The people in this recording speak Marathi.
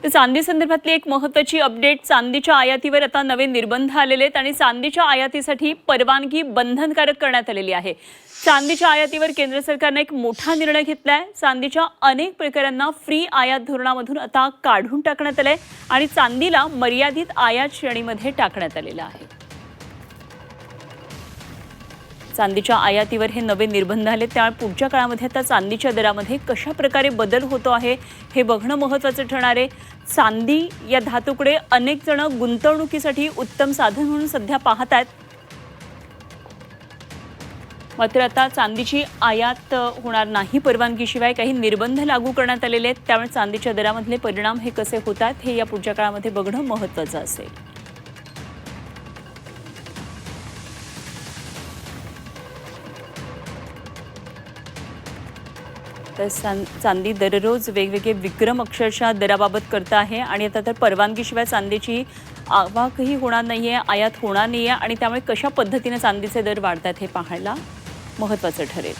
तर चांदी संदर्भातली एक महत्त्वाची अपडेट, चांदीच्या आयातीवर आता नवे निर्बंध आलेले आहेत आणि चांदीच्या आयातीसाठी परवानगी बंधनकारक करण्यात आलेली आहे। चांदीच्या आयातीवर केंद्र सरकारने एक मोठा निर्णय घेतलाय। चांदीच्या अनेक प्रकारांना फ्री आयात धोरणामधून आता काढून टाकण्यात आले आणि चांदीला मर्यादित आयात श्रेणीमध्ये टाकण्यात आलेलं आहे। चांदीच्या आयातीवर हे नवे निर्बंध आले, त्यामुळे पुढच्या काळामध्ये आता चांदीच्या दरामध्ये कशा प्रकारे बदल होतो आहे हे बघणं महत्त्वाचं ठरणार आहे। चांदी या धातूकडे अनेक जण गुंतवणुकीसाठी उत्तम साधन म्हणून सध्या पाहत आहेत। मात्र आता चांदीची आयात होणार नाही परवानगीशिवाय, काही निर्बंध लागू करण्यात आलेले आहेत। त्यामुळे चांदीच्या दरामधले परिणाम हे कसे होतात हे या पुढच्या काळामध्ये बघणं महत्त्वाचं असेल। तर चांदी दररोज वेगवेगळे विक्रम अक्षरशः दराबाबत करत आहे आणि आता तर परवानगीशिवाय चांदीची आवाकही होणार नाहीये, आयात होणार नाहीये आणि त्यामुळे कशा पद्धतीने चांदीचे दर वाढतात हे पाहायला महत्त्वाचं ठरेल।